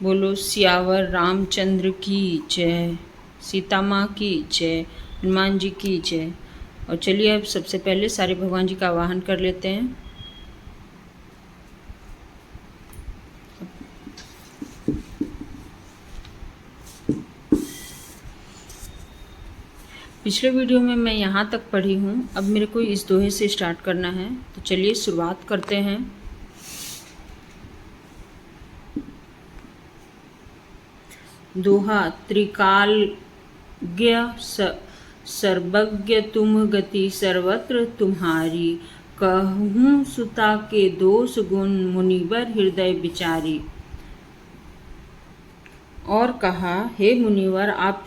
बोलो सियावर रामचंद्र की जय, सीता माँ की जय, हनुमान जी की जय। और चलिए अब सबसे पहले सारे भगवान जी का आवाहन कर लेते हैं। पिछले वीडियो में मैं यहाँ तक पढ़ी हूँ, अब मेरे को इस दोहे से स्टार्ट करना है, तो चलिए शुरुआत करते हैं। दोहा त्रिकालज्ञ सर्वज्ञ तुम गति सर्वत्र तुम्हारी, कहूँ सुता के दोष गुण मुनिवर हृदय विचारी। और कहा, हे मुनिवर, आप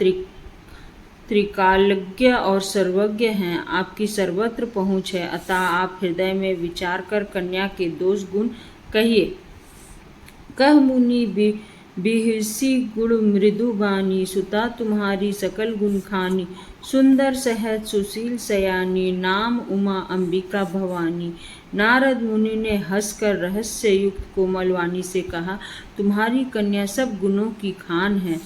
त्रिकालज्ञ और सर्वज्ञ हैं, आपकी सर्वत्र पहुँच है, अतः आप हृदय में विचार कर कन्या के दोष गुण कहिए। कह मुनि बिहसी गुण मृदु बानी, सुता तुम्हारी सकल गुण खानी, सुंदर सहज सुशील सयानी, नाम उमा अंबिका भवानी। नारद मुनि ने हंसकर रहस्य युक्त कोमल वाणी से कहा, तुम्हारी कन्या सब गुणों की खान है,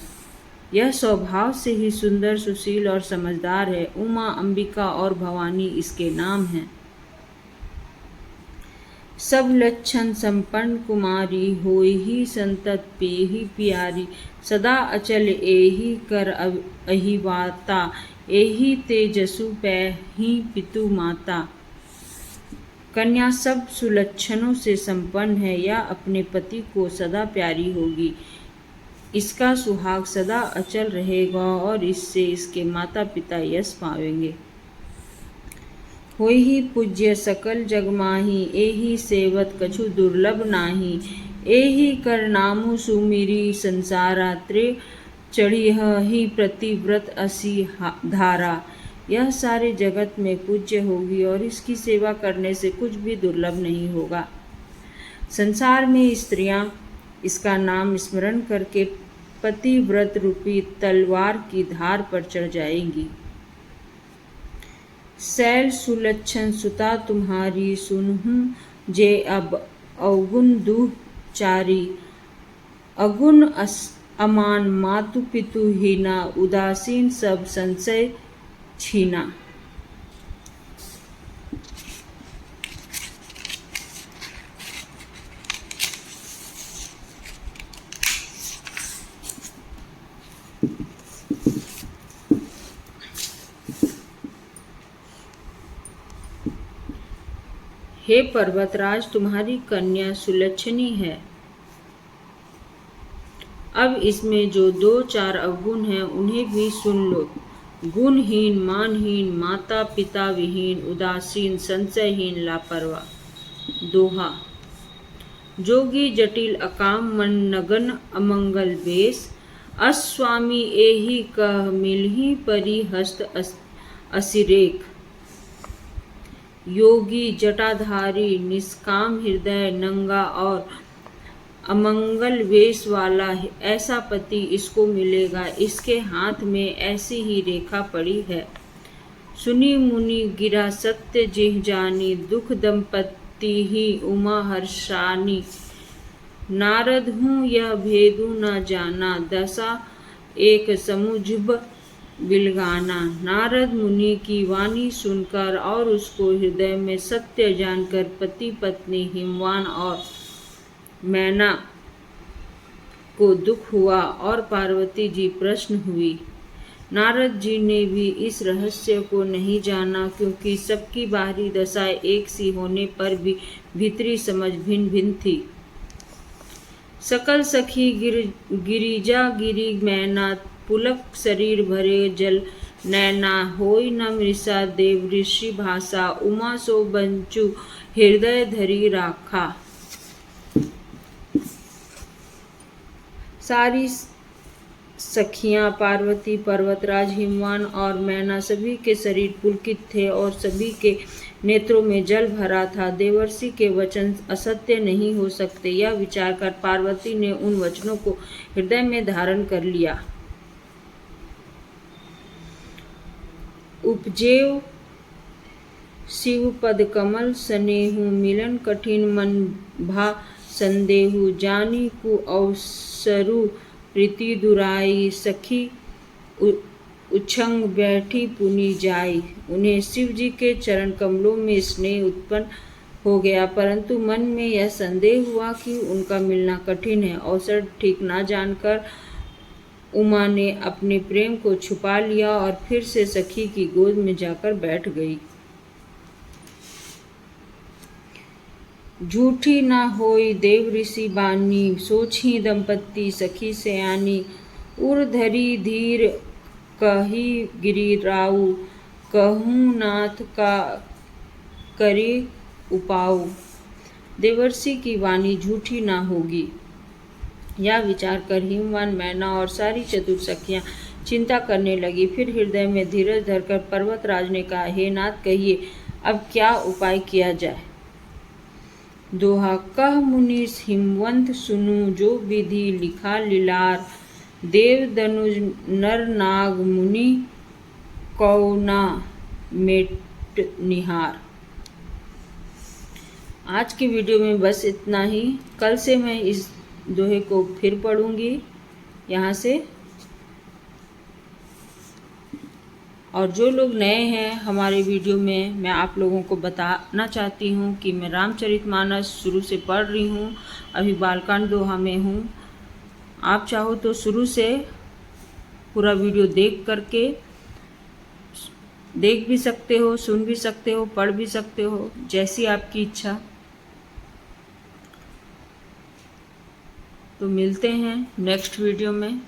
यह स्वभाव से ही सुंदर सुशील और समझदार है। उमा अंबिका और भवानी इसके नाम हैं। सब लक्षण संपन्न कुमारी, होई संतत पेही प्यारी, सदा अचल एही कर अहिवाता, एही तेजसु पैही पितु माता। कन्या सब सुलक्षणों से संपन्न है, यह अपने पति को सदा प्यारी होगी, इसका सुहाग सदा अचल रहेगा और इससे इसके माता पिता यश पावेंगे। होई पूज्य सकल जग माही, एही सेवत कछु दुर्लभ नाही, एही कर नामु सुमिरी संसारा, त्रे चढ़ी ही प्रतिव्रत असी धारा। यह सारे जगत में पूज्य होगी और इसकी सेवा करने से कुछ भी दुर्लभ नहीं होगा। संसार में स्त्रियां इसका नाम स्मरण करके पतिव्रत रूपी तलवार की धार पर चढ़ जाएंगी। शैल सुलक्षण सुता तुम्हारी, सुनहूं जे अब अवगुण दुचारी, अगुण अमान मातु पितु हीना, उदासीन सब संशय छीना। हे पर्वतराज, तुम्हारी कन्या सुलक्षणी है, अब इसमें जो दो चार अवगुण हैं उन्हें भी सुन लो। गुणहीन, मानहीन, माता पिता विहीन, उदासीन, संशयहीन, लापरवाह। दोहा जोगी जटिल अकाम मन नगन अमंगल बेस, अस्वामी एही कह मिलही परी हस्त असिरेख। योगी जटाधारी निष्काम हृदय नंगा और अमंगल वेश वाला ऐसा पति इसको मिलेगा, इसके हाथ में ऐसी ही रेखा पड़ी है। सुनी मुनि गिरा सत्य जिह जानी, दुख दंपति ही उमा हर्षानी, नारद हूँ यह भेदु न जाना, दशा एक समुझब बिलगाना। नारद मुनि की वाणी सुनकर और उसको हृदय में सत्य जानकर पति पत्नी हिमवान और मैना को दुख हुआ और पार्वती जी प्रसन्न हुई। नारद जी ने भी इस रहस्य को नहीं जाना, क्योंकि सबकी बाहरी दशा एक सी होने पर भी भीतरी समझ भिन्न भिन्न थी। सकल सखी गिरिजा गिरी मैना, पुलक शरीर भरे जल नैना, होई न मृषा देव ऋषि भाषा, उमा सो बंचु हृदय धरी राखा। सारी सखियां पार्वती, पर्वतराज, हिमवान और मैना सभी के शरीर पुलकित थे और सभी के नेत्रों में जल भरा था। देवर्षि के वचन असत्य नहीं हो सकते, यह विचार कर पार्वती ने उन वचनों को हृदय में धारण कर लिया। उपजेव शिव पद कमल स्नेहु, मिलन कठिन मन भा संदेहु जानी कु अवसरु प्रीति दुराई सखी उछंग बैठी पुनि जाई। उन्हें शिव जी के चरण कमलों में स्नेह उत्पन्न हो गया, परंतु मन में यह संदेह हुआ कि उनका मिलना कठिन है। अवसर ठीक ना जानकर उमा ने अपने प्रेम को छुपा लिया और फिर से सखी की गोद में जाकर बैठ गई। झूठी ना होई देव ऋषि बानी, सोची दंपत्ति सखी सयानी। उर धरी धीर कही गिरिराऊ, कहूँ नाथ का करे उपाऊ। देवर्षि की वाणी झूठी ना होगी, यह विचार कर हिमवान, मैना और सारी चतुर सखियां चिंता करने लगी। फिर हृदय में धीरज धरकर पर्वतराज ने कहा, हे नाथ, कहिए अब क्या उपाय किया जाए। दोहा कह मुनीस हिमवंत सुनु, जो विधि लिखा लीलार। देव दनुज नर नाग मुनि, कौना मेट निहार। आज की वीडियो में बस इतना ही। कल से मैं इस दोहे को फिर पढ़ूंगी यहाँ से। और जो लोग नए हैं हमारे वीडियो में, मैं आप लोगों को बताना चाहती हूँ कि मैं रामचरितमानस शुरू से पढ़ रही हूँ, अभी बालकांड दोहा में हूँ। आप चाहो तो शुरू से पूरा वीडियो देख भी सकते हो, सुन भी सकते हो, पढ़ भी सकते हो, जैसी आपकी इच्छा। तो मिलते हैं नेक्स्ट वीडियो में।